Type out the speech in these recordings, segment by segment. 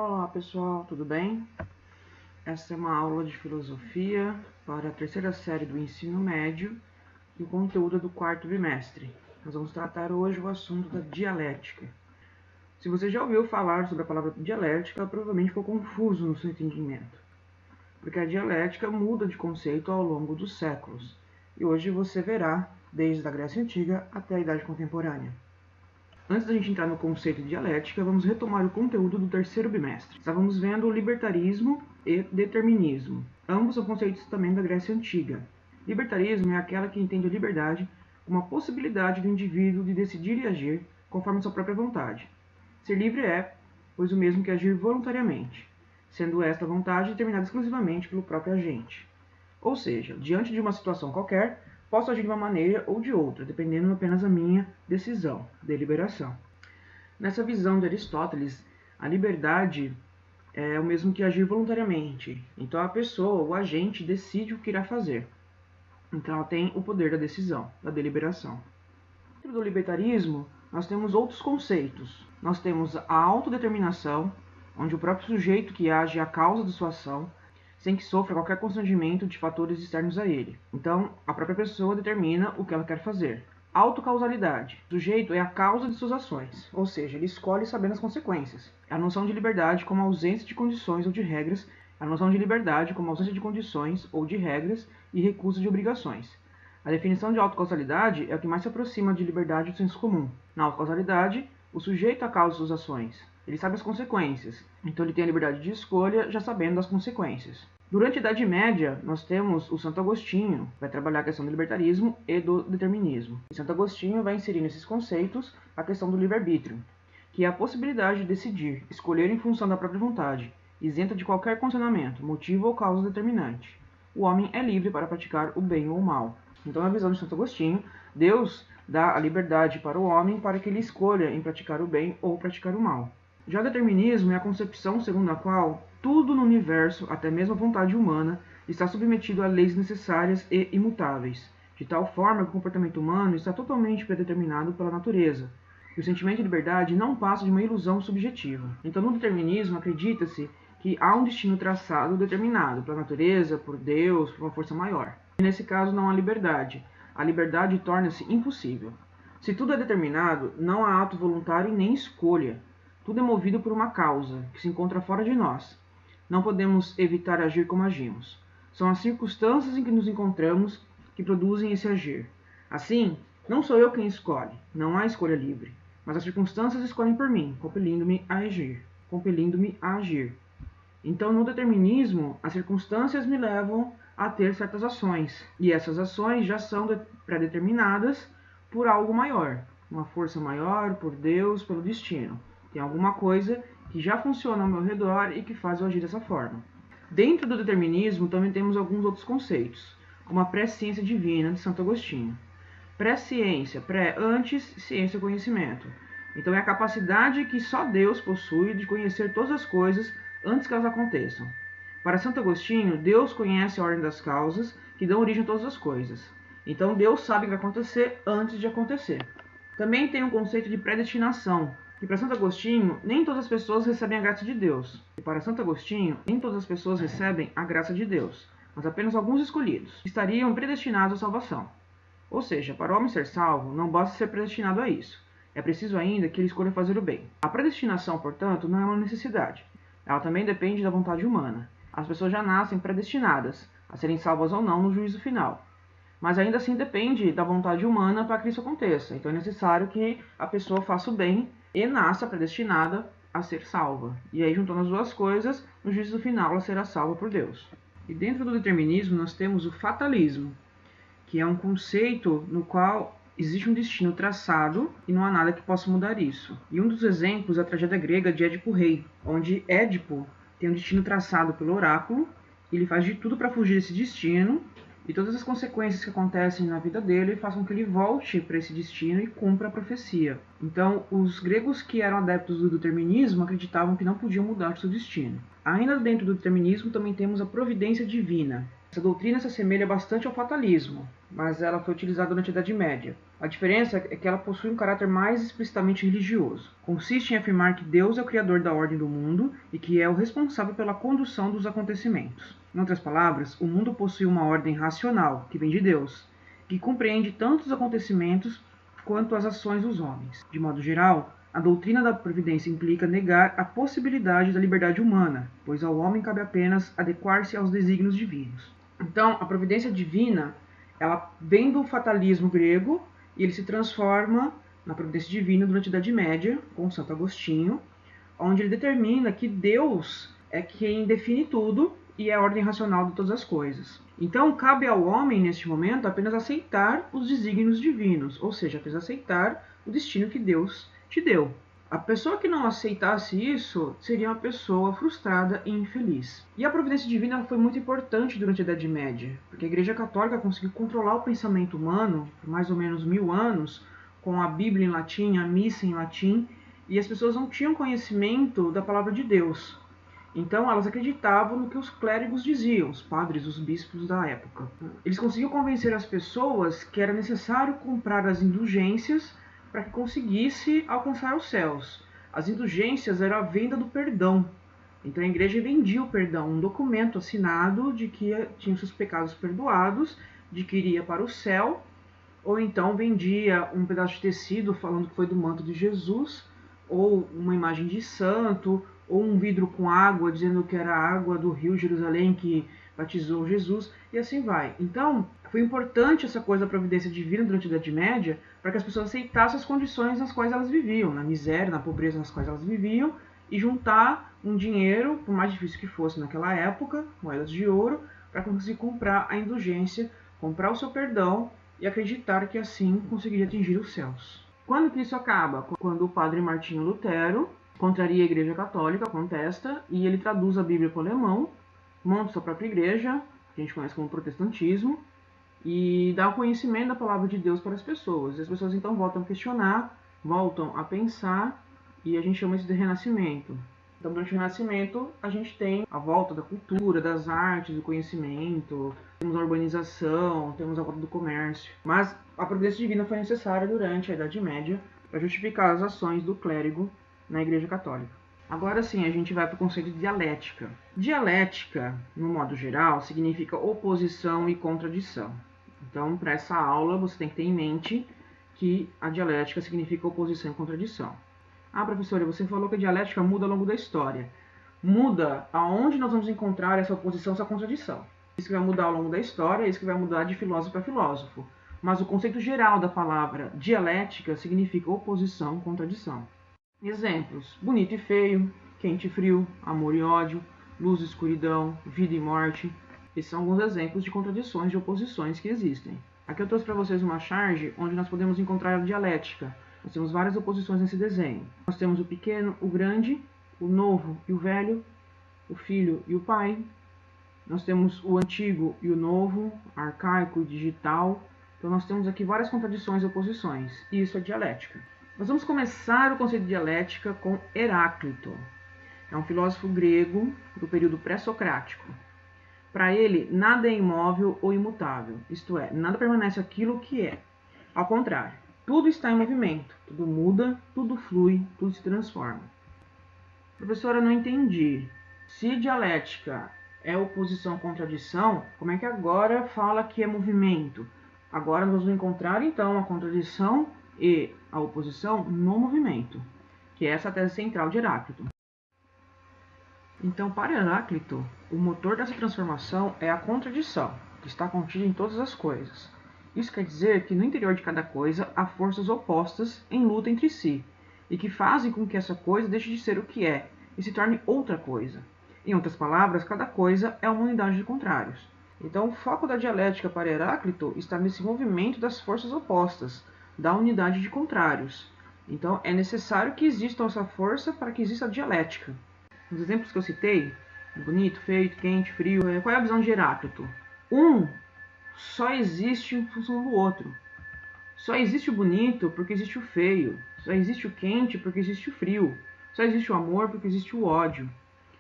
Olá pessoal, tudo bem? Essa é uma aula de filosofia para a terceira série do ensino médio e o conteúdo é do quarto bimestre. Nós vamos tratar hoje o assunto da dialética. Se você já ouviu falar sobre a palavra dialética, provavelmente ficou confuso no seu entendimento, porque a dialética muda de conceito ao longo dos séculos, e hoje você verá desde a Grécia Antiga até a Idade Contemporânea. Antes da gente entrar no conceito de dialética, vamos retomar o conteúdo do terceiro bimestre. Estávamos vendo o libertarismo e determinismo. Ambos são conceitos também da Grécia Antiga. Libertarismo é aquela que entende a liberdade como a possibilidade do indivíduo de decidir e agir conforme sua própria vontade. Ser livre é, pois, o mesmo que agir voluntariamente, sendo esta vontade determinada exclusivamente pelo próprio agente. Ou seja, diante de uma situação qualquer, posso agir de uma maneira ou de outra, dependendo apenas da minha decisão, deliberação. Nessa visão de Aristóteles, a liberdade é o mesmo que agir voluntariamente. Então a pessoa, o agente, decide o que irá fazer. Então ela tem o poder da decisão, da deliberação. Dentro do libertarismo, nós temos outros conceitos. Nós temos a autodeterminação, onde o próprio sujeito que age é a causa de sua ação, sem que sofra qualquer constrangimento de fatores externos a ele. Então, a própria pessoa determina o que ela quer fazer. Autocausalidade. O sujeito é a causa de suas ações, ou seja, ele escolhe sabendo as consequências. A noção de liberdade como ausência de condições ou de regras, a noção de liberdade como ausência de condições ou de regras e recusa de obrigações. A definição de autocausalidade é o que mais se aproxima de liberdade do senso comum. Na autocausalidade, o sujeito é a causa de suas ações. Ele sabe as consequências, então ele tem a liberdade de escolha já sabendo das consequências. Durante a Idade Média, nós temos o Santo Agostinho, que vai trabalhar a questão do libertarismo e do determinismo. E Santo Agostinho vai inserir nesses conceitos a questão do livre-arbítrio, que é a possibilidade de decidir, escolher em função da própria vontade, isenta de qualquer condicionamento, motivo ou causa determinante. O homem é livre para praticar o bem ou o mal. Então, na visão de Santo Agostinho, Deus dá a liberdade para o homem para que ele escolha em praticar o bem ou praticar o mal. Já o determinismo é a concepção segundo a qual tudo no universo, até mesmo a vontade humana, está submetido a leis necessárias e imutáveis, de tal forma que o comportamento humano está totalmente predeterminado pela natureza, e o sentimento de liberdade não passa de uma ilusão subjetiva. Então, no determinismo, acredita-se que há um destino traçado determinado pela natureza, por Deus, por uma força maior. E nesse caso, não há liberdade. A liberdade torna-se impossível. Se tudo é determinado, não há ato voluntário e nem escolha. Tudo é movido por uma causa, que se encontra fora de nós. Não podemos evitar agir como agimos. São as circunstâncias em que nos encontramos que produzem esse agir. Assim, não sou eu quem escolhe, não há escolha livre, mas as circunstâncias escolhem por mim, compelindo-me a agir. Então, no determinismo, as circunstâncias me levam a ter certas ações, e essas ações já são pré-determinadas por algo maior, uma força maior, por Deus, pelo destino. Tem alguma coisa que já funciona ao meu redor e que faz eu agir dessa forma. Dentro do determinismo também temos alguns outros conceitos, como a pré-ciência divina de Santo Agostinho. Pré-ciência, antes, ciência, conhecimento. Então é a capacidade que só Deus possui de conhecer todas as coisas antes que elas aconteçam. Para Santo Agostinho, Deus conhece a ordem das causas que dão origem a todas as coisas. Então Deus sabe o que vai acontecer antes de acontecer. Também tem um conceito de predestinação, que para Santo Agostinho, nem todas as pessoas recebem a graça de Deus. E para Santo Agostinho, nem todas as pessoas recebem a graça de Deus, mas apenas alguns escolhidos, que estariam predestinados à salvação. Ou seja, para o homem ser salvo, não basta ser predestinado a isso. É preciso ainda que ele escolha fazer o bem. A predestinação, portanto, não é uma necessidade. Ela também depende da vontade humana. As pessoas já nascem predestinadas a serem salvas ou não no juízo final. Mas ainda assim depende da vontade humana para que isso aconteça. Então é necessário que a pessoa faça o bem e nasça predestinada a ser salva. E aí, juntando as duas coisas, no juízo final ela será salva por Deus. E dentro do determinismo nós temos o fatalismo, que é um conceito no qual existe um destino traçado e não há nada que possa mudar isso. E um dos exemplos é a tragédia grega de Édipo Rei, onde Édipo tem um destino traçado pelo oráculo, e ele faz de tudo para fugir desse destino, e todas as consequências que acontecem na vida dele façam que ele volte para esse destino e cumpra a profecia. Então, os gregos que eram adeptos do determinismo acreditavam que não podiam mudar o seu destino. Ainda dentro do determinismo também temos a providência divina, Essa doutrina se assemelha bastante ao fatalismo, mas ela foi utilizada durante a Idade Média. A diferença é que ela possui um caráter mais explicitamente religioso. Consiste em afirmar que Deus é o criador da ordem do mundo e que é o responsável pela condução dos acontecimentos. Em outras palavras, o mundo possui uma ordem racional, que vem de Deus, que compreende tanto os acontecimentos quanto as ações dos homens. De modo geral, a doutrina da providência implica negar a possibilidade da liberdade humana, pois ao homem cabe apenas adequar-se aos desígnios divinos. Então, a providência divina, ela vem do fatalismo grego e ele se transforma na providência divina durante a Idade Média, com Santo Agostinho, onde ele determina que Deus é quem define tudo e é a ordem racional de todas as coisas. Então, cabe ao homem, neste momento, apenas aceitar os desígnios divinos, ou seja, apenas aceitar o destino que Deus te deu. A pessoa que não aceitasse isso seria uma pessoa frustrada e infeliz. E a providência divina foi muito importante durante a Idade Média, porque a Igreja Católica conseguiu controlar o pensamento humano por mais ou menos 1000 anos, com a Bíblia em latim, a missa em latim, e as pessoas não tinham conhecimento da palavra de Deus. Então elas acreditavam no que os clérigos diziam, os padres, os bispos da época. Eles conseguiam convencer as pessoas que era necessário comprar as indulgências para que conseguisse alcançar os céus. As indulgências eram a venda do perdão. Então a igreja vendia o perdão, um documento assinado de que tinha seus pecados perdoados, de que iria para o céu, ou então vendia um pedaço de tecido falando que foi do manto de Jesus, ou uma imagem de santo, ou um vidro com água dizendo que era a água do rio Jerusalém que batizou Jesus, e assim vai. Então, foi importante essa coisa da providência divina durante a Idade Média para que as pessoas aceitassem as condições nas quais elas viviam, na miséria, na pobreza nas quais elas viviam, e juntar um dinheiro, por mais difícil que fosse naquela época, moedas de ouro, para conseguir comprar a indulgência, comprar o seu perdão e acreditar que assim conseguiria atingir os céus. Quando que isso acaba? Quando o padre Martinho Lutero contraria a Igreja Católica, contesta, e ele traduz a Bíblia para o alemão, monta sua própria igreja, que a gente conhece como protestantismo, e dá o conhecimento da palavra de Deus para as pessoas. E as pessoas então voltam a questionar, voltam a pensar, e a gente chama isso de renascimento. Então, durante o Renascimento, a gente tem a volta da cultura, das artes, do conhecimento, temos a urbanização, temos a volta do comércio. Mas a providência divina foi necessária durante a Idade Média para justificar as ações do clérigo na Igreja Católica. Agora sim, a gente vai para o conceito de dialética. Dialética, no modo geral, significa oposição e contradição. Então, para essa aula, você tem que ter em mente que a dialética significa oposição e contradição. Ah, professora, você falou que a dialética muda ao longo da história. Muda aonde nós vamos encontrar essa oposição, essa contradição. Isso que vai mudar ao longo da história, isso que vai mudar de filósofo para filósofo. Mas o conceito geral da palavra dialética significa oposição, contradição. Exemplos: bonito e feio, quente e frio, amor e ódio, luz e escuridão, vida e morte. Esses são alguns exemplos de contradições, de oposições que existem. Aqui eu trouxe para vocês uma charge onde nós podemos encontrar a dialética. Nós temos várias oposições nesse desenho. Nós temos o pequeno, o grande, o novo e o velho, o filho e o pai. Nós temos o antigo e o novo, arcaico e digital. Então nós temos aqui várias contradições e oposições. E isso é dialética. Nós vamos começar o conceito de dialética com Heráclito. É um filósofo grego do período pré-socrático. Para ele, nada é imóvel ou imutável, isto é, nada permanece aquilo que é. Ao contrário, tudo está em movimento, tudo muda, tudo flui, tudo se transforma. Professora, não entendi. Se dialética é oposição contradição, como é que agora fala que é movimento? Agora nós vamos encontrar então a contradição e a oposição no movimento, que é essa tese central de Heráclito. Então, para Heráclito, o motor dessa transformação é a contradição, que está contida em todas as coisas. Isso quer dizer que no interior de cada coisa há forças opostas em luta entre si, e que fazem com que essa coisa deixe de ser o que é e se torne outra coisa. Em outras palavras, cada coisa é uma unidade de contrários. Então, o foco da dialética para Heráclito está nesse movimento das forças opostas, da unidade de contrários. Então, é necessário que exista essa força para que exista a dialética. Nos exemplos que eu citei, bonito, feio, quente, frio, qual é a visão de Heráclito? Um só existe em função do outro. Só existe o bonito porque existe o feio. Só existe o quente porque existe o frio. Só existe o amor porque existe o ódio.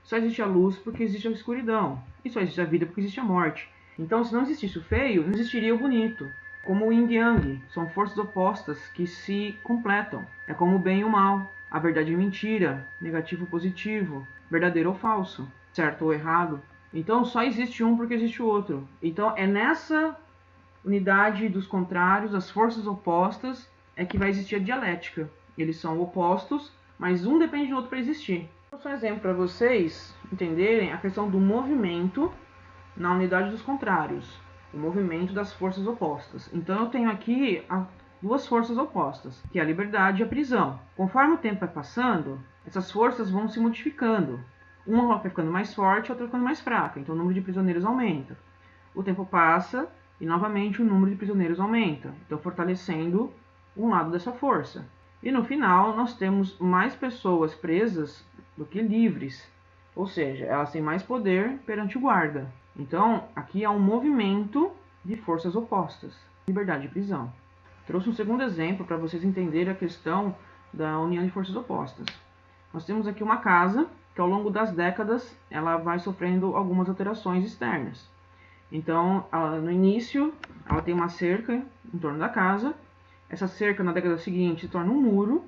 Só existe a luz porque existe a escuridão. E só existe a vida porque existe a morte. Então, se não existisse o feio, não existiria o bonito. Como o yin e yang, são forças opostas que se completam. É como o bem e o mal, a verdade e a mentira, negativo ou positivo, verdadeiro ou falso, certo ou errado. Então, só existe um porque existe o outro. Então, é nessa unidade dos contrários, as forças opostas, é que vai existir a dialética. Eles são opostos, mas um depende do outro para existir. Vou só um exemplo para vocês entenderem a questão do movimento na unidade dos contrários, o movimento das forças opostas. Então eu tenho aqui duas forças opostas, que é a liberdade e a prisão. Conforme o tempo vai passando, essas forças vão se modificando. Uma vai ficando mais forte, a outra vai ficando mais fraca. Então o número de prisioneiros aumenta. O tempo passa e novamente o número de prisioneiros aumenta, então fortalecendo um lado dessa força. E no final nós temos mais pessoas presas do que livres, ou seja, elas têm mais poder perante o guarda. Então aqui há um movimento de forças opostas, liberdade e prisão. Trouxe um segundo exemplo para vocês entenderem a questão da união de forças opostas. Nós temos aqui uma casa que ao longo das décadas ela vai sofrendo algumas alterações externas. Então, no início, ela tem uma cerca em torno da casa. Essa cerca, na década seguinte, se torna um muro.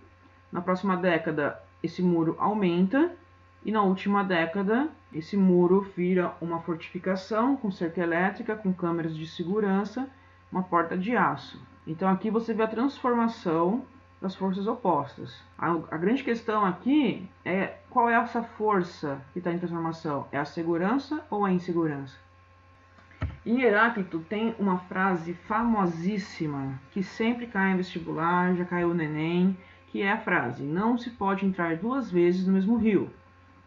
Na próxima década, esse muro aumenta. E na última década, esse muro vira uma fortificação com cerca elétrica, com câmeras de segurança, uma porta de aço. Então, aqui você vê a transformação das forças opostas. A grande questão aqui é qual é essa força que está em transformação? É a segurança ou a insegurança? Em Heráclito tem uma frase famosíssima que sempre cai em vestibular, já caiu no Enem, que é a frase: não se pode entrar duas vezes no mesmo rio,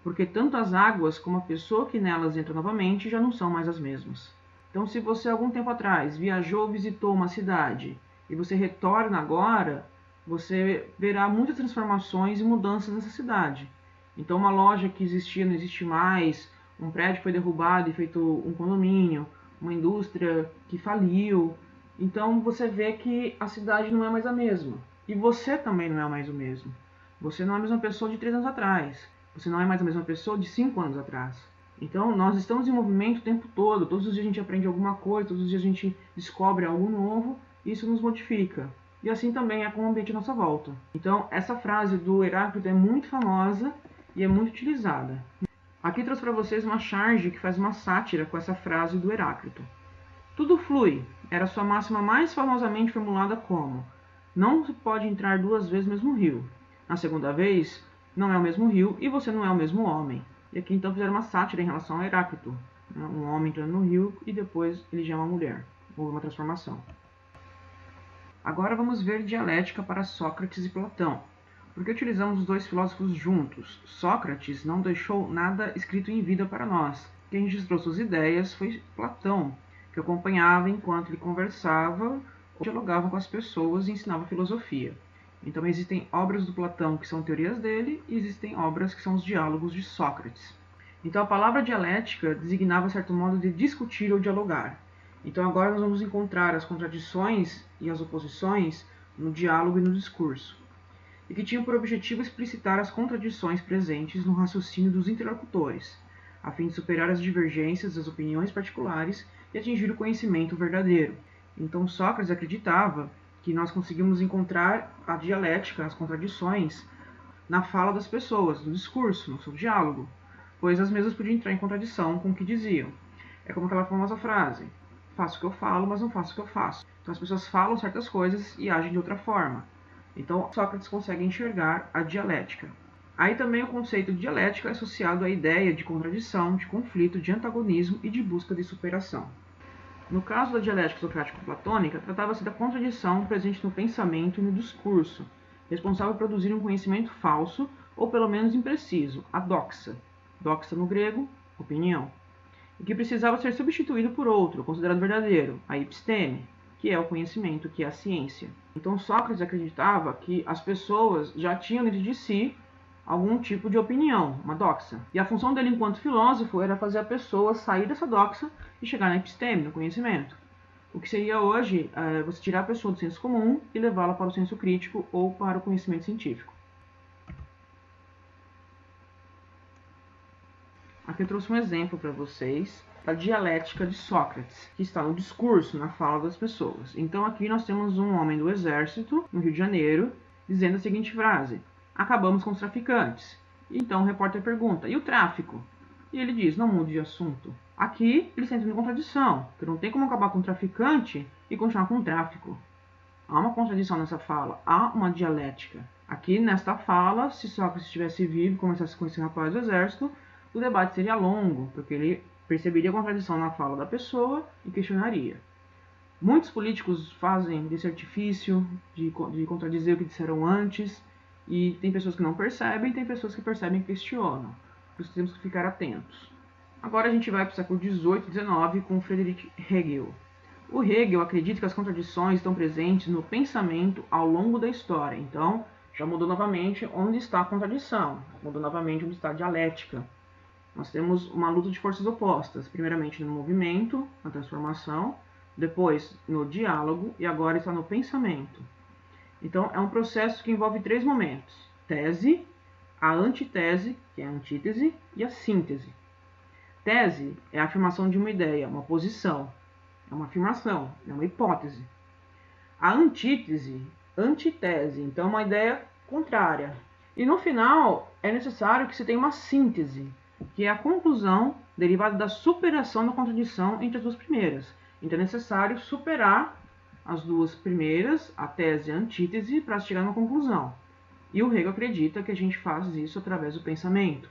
porque tanto as águas como a pessoa que nelas entra novamente já não são mais as mesmas. Então, se você algum tempo atrás viajou, visitou uma cidade e você retorna agora, você verá muitas transformações e mudanças nessa cidade. Então, uma loja que existia não existe mais, um prédio foi derrubado e feito um condomínio, uma indústria que faliu. Então você vê que a cidade não é mais a mesma. E você também não é mais o mesmo. Você não é a mesma pessoa de 3 anos atrás. Você não é mais a mesma pessoa de 5 anos atrás. Então nós estamos em movimento o tempo todo. Todos os dias a gente aprende alguma coisa, todos os dias a gente descobre algo novo. E isso nos modifica. E assim também é com o ambiente à nossa volta. Então essa frase do Heráclito é muito famosa e é muito utilizada. Aqui trouxe para vocês uma charge que faz uma sátira com essa frase do Heráclito. Tudo flui, era sua máxima mais famosamente formulada como: não se pode entrar duas vezes no mesmo rio. Na segunda vez, não é o mesmo rio e você não é o mesmo homem. E aqui então fizeram uma sátira em relação a Heráclito. Um homem entrando no rio e depois ele já é uma mulher. Houve uma transformação. Agora vamos ver dialética para Sócrates e Platão. Por que utilizamos os dois filósofos juntos? Sócrates não deixou nada escrito em vida para nós. Quem registrou suas ideias foi Platão, que acompanhava enquanto ele conversava ou dialogava com as pessoas e ensinava filosofia. Então existem obras do Platão que são teorias dele e existem obras que são os diálogos de Sócrates. Então a palavra dialética designava certo modo de discutir ou dialogar. Então agora nós vamos encontrar as contradições e as oposições no diálogo e no discurso, e que tinham por objetivo explicitar as contradições presentes no raciocínio dos interlocutores, a fim de superar as divergências das opiniões particulares e atingir o conhecimento verdadeiro. Então Sócrates acreditava que nós conseguimos encontrar a dialética, as contradições, na fala das pessoas, no discurso, no seu diálogo, pois as mesmas podiam entrar em contradição com o que diziam. É como aquela famosa frase: faço o que eu falo, mas não faço o que eu faço. Então as pessoas falam certas coisas e agem de outra forma. Então Sócrates consegue enxergar a dialética. Aí também o conceito de dialética é associado à ideia de contradição, de conflito, de antagonismo e de busca de superação. No caso da dialética socrático-platônica, tratava-se da contradição presente no pensamento e no discurso, responsável por produzir um conhecimento falso ou pelo menos impreciso, a doxa. Doxa no grego, opinião. E que precisava ser substituído por outro, considerado verdadeiro, a episteme, que é o conhecimento, que é a ciência. Então Sócrates acreditava que as pessoas já tinham dentro de si algum tipo de opinião, uma doxa. E a função dele enquanto filósofo era fazer a pessoa sair dessa doxa e chegar na episteme, no conhecimento. O que seria hoje você tirar a pessoa do senso comum e levá-la para o senso crítico ou para o conhecimento científico. Aqui eu trouxe um exemplo para vocês da dialética de Sócrates, que está no discurso, na fala das pessoas. Então aqui nós temos um homem do exército, no Rio de Janeiro, dizendo a seguinte frase: acabamos com os traficantes. Então o repórter pergunta: e o tráfico? E ele diz: não mude de assunto. Aqui ele está entrando em contradição, porque não tem como acabar com o traficante e continuar com o tráfico. Há uma contradição nessa fala, há uma dialética. Aqui nesta fala, se Sócrates estivesse vivo e começasse com esse rapaz do exército, o debate seria longo, porque ele perceberia a contradição na fala da pessoa e questionaria. Muitos políticos fazem desse artifício de contradizer o que disseram antes, e tem pessoas que não percebem, tem pessoas que percebem e questionam. Por isso temos que ficar atentos. Agora a gente vai para o século XVIII e XIX com Friedrich Hegel. O Hegel acredita que as contradições estão presentes no pensamento ao longo da história. Então, já mudou novamente onde está a contradição, mudou novamente onde está a dialética. Nós temos uma luta de forças opostas, primeiramente no movimento, na transformação, depois no diálogo e agora está no pensamento. Então, é um processo que envolve 3 momentos: tese, a antitese, que é a antítese, e a síntese. Tese é a afirmação de uma ideia, uma posição. É uma afirmação, é uma hipótese. A antítese, antitese, então é uma ideia contrária. E no final, é necessário que se tenha uma síntese, que é a conclusão derivada da superação da contradição entre as duas primeiras. Então é necessário superar as duas primeiras, a tese e a antítese, para chegar a uma conclusão. E o Hegel acredita que a gente faz isso através do pensamento.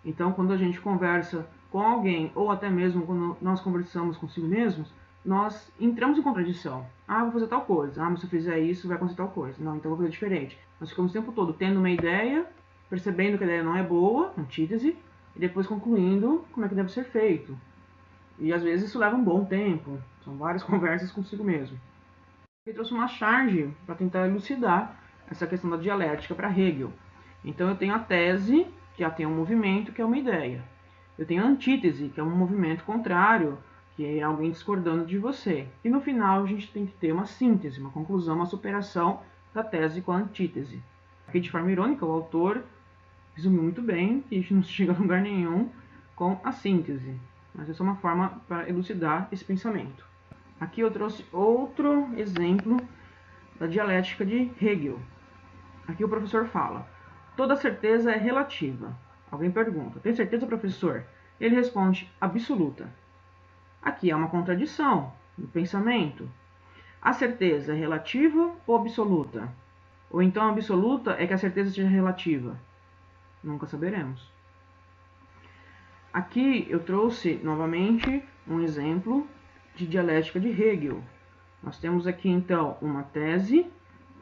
Então, quando a gente conversa com alguém, ou até mesmo quando nós conversamos consigo mesmos, nós entramos em contradição. Ah, vou fazer tal coisa. Ah, mas se eu fizer isso, vai acontecer tal coisa. Não, então eu vou fazer diferente. Nós ficamos o tempo todo tendo uma ideia, percebendo que a ideia não é boa, antítese, e depois concluindo como é que deve ser feito. E às vezes isso leva um bom tempo. São várias conversas consigo mesmo. Eu trouxe uma charge para tentar elucidar essa questão da dialética para Hegel. Então eu tenho a tese, que tem um movimento, que é uma ideia. Eu tenho a antítese, que é um movimento contrário, que é alguém discordando de você. E no final a gente tem que ter uma síntese, uma conclusão, uma superação da tese com a antítese. Aqui de forma irônica, o autor resumiu muito bem que a gente não chega a lugar nenhum com a síntese. Mas essa é uma forma para elucidar esse pensamento. Aqui eu trouxe outro exemplo da dialética de Hegel. Aqui o professor fala: toda certeza é relativa. Alguém pergunta: tem certeza, professor? Ele responde: absoluta. Aqui há uma contradição no pensamento. A certeza é relativa ou absoluta? Ou então a absoluta é que a certeza seja relativa? Nunca saberemos. Aqui eu trouxe novamente um exemplo de dialética de Hegel. Nós temos aqui então uma tese,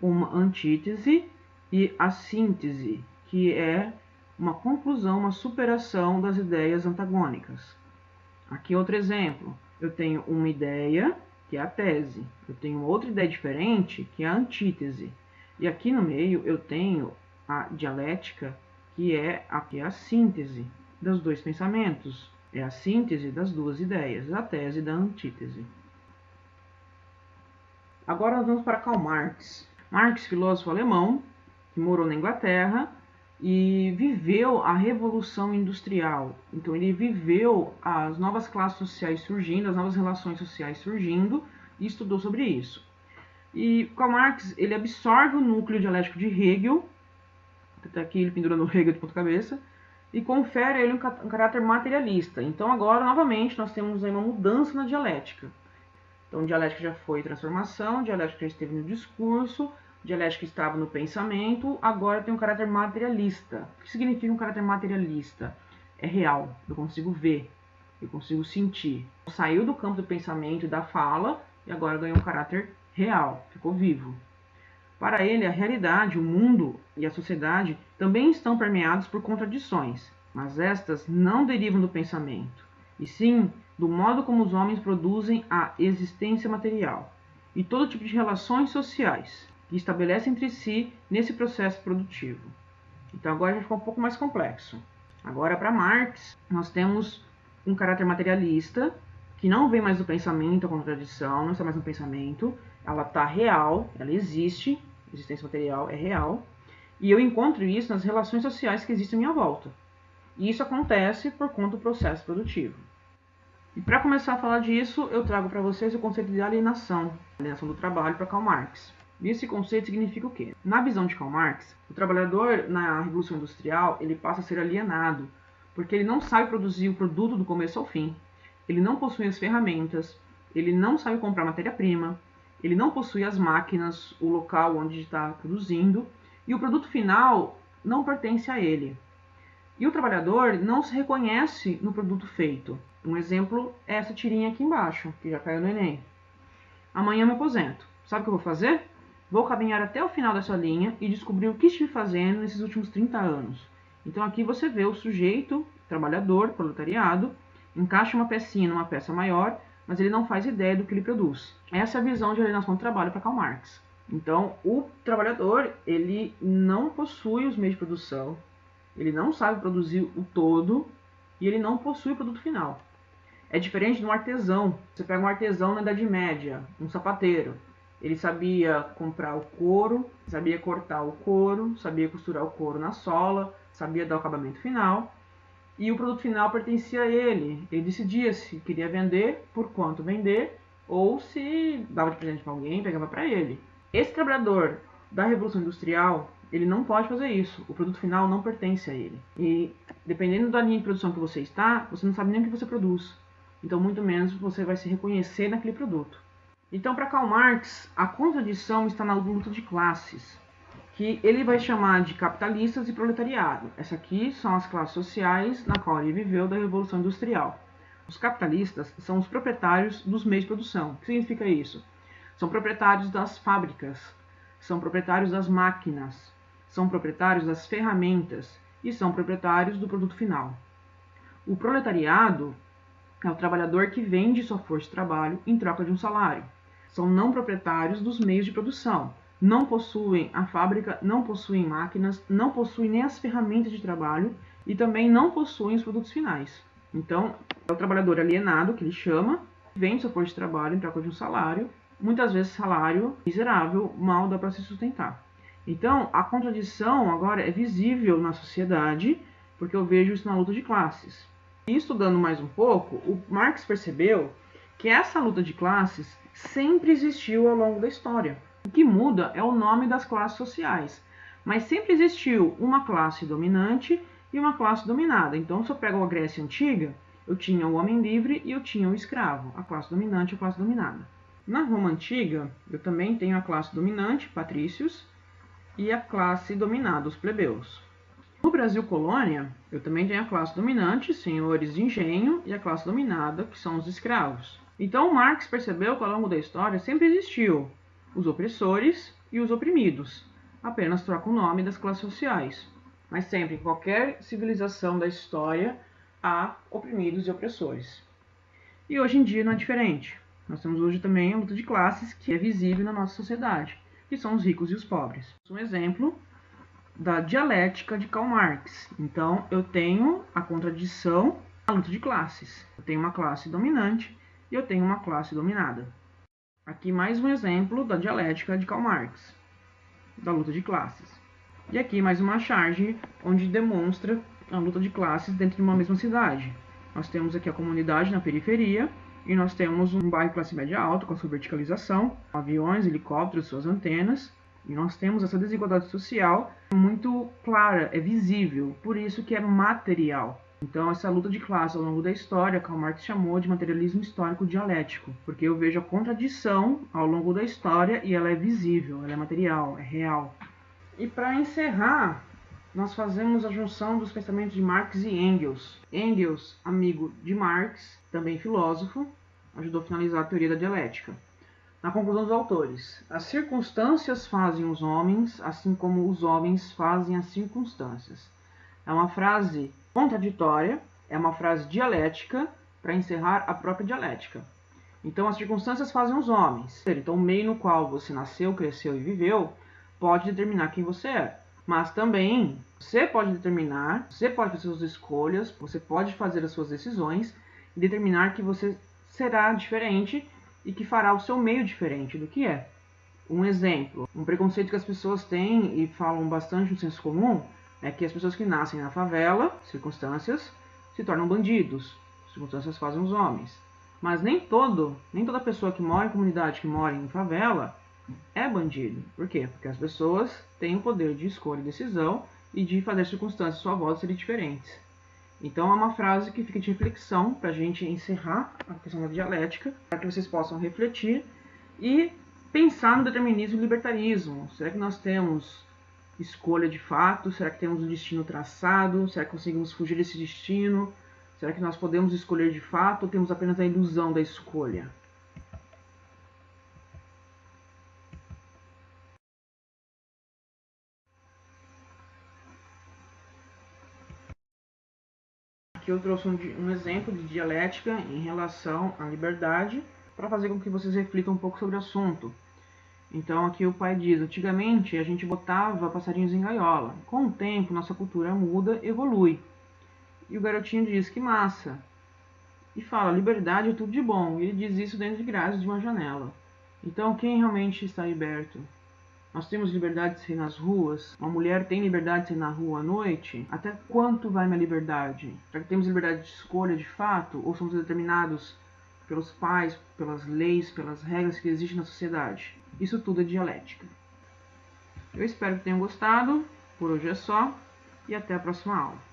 uma antítese e a síntese, que é uma conclusão, uma superação das ideias antagônicas. Aqui outro exemplo. Eu tenho uma ideia, que é a tese. Eu tenho outra ideia diferente, que é a antítese. E aqui no meio eu tenho a dialética, que é a síntese dos dois pensamentos. É a síntese das duas ideias, a tese e da antítese. Agora nós vamos para Karl Marx. Marx, filósofo alemão, que morou na Inglaterra e viveu a Revolução Industrial. Então ele viveu as novas classes sociais surgindo, as novas relações sociais surgindo e estudou sobre isso. E Karl Marx, ele absorve o núcleo dialético de Hegel, até aqui ele pendurando o Hegel de ponta cabeça, e confere a ele um caráter materialista. Então agora, novamente, nós temos aí uma mudança na dialética. Então dialética já foi transformação, dialética já esteve no discurso, dialética estava no pensamento, agora tem um caráter materialista. O que significa um caráter materialista? É real, eu consigo ver, eu consigo sentir. Saiu do campo do pensamento e da fala e agora ganhou um caráter real, ficou vivo. Para ele, a realidade, o mundo e a sociedade também estão permeados por contradições, mas estas não derivam do pensamento, e sim do modo como os homens produzem a existência material e todo tipo de relações sociais que estabelecem entre si nesse processo produtivo. Então agora já ficou um pouco mais complexo. Agora, para Marx, nós temos um caráter materialista, que não vem mais do pensamento, a contradição, não está mais no pensamento, ela está real, ela existe, a existência material é real, e eu encontro isso nas relações sociais que existem à minha volta. E isso acontece por conta do processo produtivo. E para começar a falar disso, eu trago para vocês o conceito de alienação do trabalho para Karl Marx. E esse conceito significa o quê? Na visão de Karl Marx, o trabalhador na Revolução Industrial ele passa a ser alienado, porque ele não sabe produzir o produto do começo ao fim, ele não possui as ferramentas, ele não sabe comprar matéria-prima, ele não possui as máquinas, o local onde está produzindo, e o produto final não pertence a ele. E o trabalhador não se reconhece no produto feito. Um exemplo é essa tirinha aqui embaixo, que já caiu no Enem. Amanhã eu me aposento. Sabe o que eu vou fazer? Vou caminhar até o final dessa linha e descobrir o que estive fazendo nesses últimos 30 anos. Então aqui você vê o sujeito, trabalhador, proletariado, encaixa uma pecinha numa peça maior, mas ele não faz ideia do que ele produz. Essa é a visão de alienação do trabalho para Karl Marx. Então o trabalhador ele não possui os meios de produção, ele não sabe produzir o todo e ele não possui o produto final. É diferente de um artesão. Você pega um artesão na Idade Média, um sapateiro. Ele sabia comprar o couro, sabia cortar o couro, sabia costurar o couro na sola, sabia dar o acabamento final. E o produto final pertencia a ele. Ele decidia se queria vender, por quanto vender, ou se dava de presente para alguém, pegava para ele. Esse trabalhador da Revolução Industrial, ele não pode fazer isso. O produto final não pertence a ele. E dependendo da linha de produção que você está, você não sabe nem o que você produz. Então, muito menos você vai se reconhecer naquele produto. Então, para Karl Marx, a contradição está na luta de classes, que ele vai chamar de capitalistas e proletariado. Essas aqui são as classes sociais na qual ele viveu da Revolução Industrial. Os capitalistas são os proprietários dos meios de produção. O que significa isso? São proprietários das fábricas, são proprietários das máquinas, são proprietários das ferramentas e são proprietários do produto final. O proletariado é o trabalhador que vende sua força de trabalho em troca de um salário. São não proprietários dos meios de produção. Não possuem a fábrica, não possuem máquinas, não possuem nem as ferramentas de trabalho e também não possuem os produtos finais. Então, é o trabalhador alienado, que ele chama, vende sua força de trabalho em troca de um salário, muitas vezes salário miserável, mal dá para se sustentar. Então, a contradição agora é visível na sociedade, porque eu vejo isso na luta de classes. E estudando mais um pouco, o Marx percebeu que essa luta de classes sempre existiu ao longo da história. O que muda é o nome das classes sociais, mas sempre existiu uma classe dominante e uma classe dominada. Então, se eu pego a Grécia Antiga, eu tinha o homem livre e eu tinha o escravo, a classe dominante e a classe dominada. Na Roma Antiga, eu também tenho a classe dominante, patrícios, e a classe dominada, os plebeus. No Brasil colônia, eu também tenho a classe dominante, senhores de engenho, e a classe dominada, que são os escravos. Então, Marx percebeu que ao longo da história sempre existiu os opressores e os oprimidos. Apenas troca o nome das classes sociais. Mas sempre, em qualquer civilização da história, há oprimidos e opressores. E hoje em dia não é diferente. Nós temos hoje também a luta de classes que é visível na nossa sociedade, que são os ricos e os pobres. Um exemplo da dialética de Karl Marx. Então, eu tenho a contradição na luta de classes. Eu tenho uma classe dominante e eu tenho uma classe dominada. Aqui mais um exemplo da dialética de Karl Marx, da luta de classes. E aqui mais uma charge onde demonstra a luta de classes dentro de uma mesma cidade. Nós temos aqui a comunidade na periferia e nós temos um bairro classe média alta com a sua verticalização, aviões, helicópteros, suas antenas. E nós temos essa desigualdade social muito clara, é visível, por isso que é material. Então, essa luta de classe ao longo da história, Karl Marx chamou de materialismo histórico dialético, porque eu vejo a contradição ao longo da história e ela é visível, ela é material, é real. E para encerrar, nós fazemos a junção dos pensamentos de Marx e Engels. Engels, amigo de Marx, também filósofo, ajudou a finalizar a teoria da dialética. Na conclusão dos autores, as circunstâncias fazem os homens, assim como os homens fazem as circunstâncias. É uma frase contraditória, é uma frase dialética para encerrar a própria dialética. Então, as circunstâncias fazem os homens. Então, o meio no qual você nasceu, cresceu e viveu pode determinar quem você é. Mas também você pode determinar, você pode fazer suas escolhas, você pode fazer as suas decisões e determinar que você será diferente e que fará o seu meio diferente do que é. Um exemplo, um preconceito que as pessoas têm e falam bastante no senso comum é que as pessoas que nascem na favela, circunstâncias, se tornam bandidos. Circunstâncias fazem os homens. Mas nem toda pessoa que mora em comunidade, que mora em favela, é bandido. Por quê? Porque as pessoas têm o poder de escolha e decisão e de fazer circunstâncias à sua volta serem diferentes. Então é uma frase que fica de reflexão para a gente encerrar a questão da dialética, para que vocês possam refletir e pensar no determinismo e libertarismo. Será que nós temos escolha de fato? Será que temos um destino traçado? Será que conseguimos fugir desse destino? Será que nós podemos escolher de fato ou temos apenas a ilusão da escolha? Aqui eu trouxe um exemplo de dialética em relação à liberdade para fazer com que vocês reflitam um pouco sobre o assunto. Então aqui o pai diz, antigamente a gente botava passarinhos em gaiola. Com o tempo nossa cultura muda, evolui. E o garotinho diz, que massa. E fala, liberdade é tudo de bom. E ele diz isso dentro de grades de uma janela. Então quem realmente está liberto? Nós temos liberdade de sair nas ruas? Uma mulher tem liberdade de sair na rua à noite? Até quanto vai minha liberdade? Será que temos liberdade de escolha de fato? Ou somos determinados pelos pais, pelas leis, pelas regras que existem na sociedade? Isso tudo é dialética. Eu espero que tenham gostado. Por hoje é só. E até a próxima aula.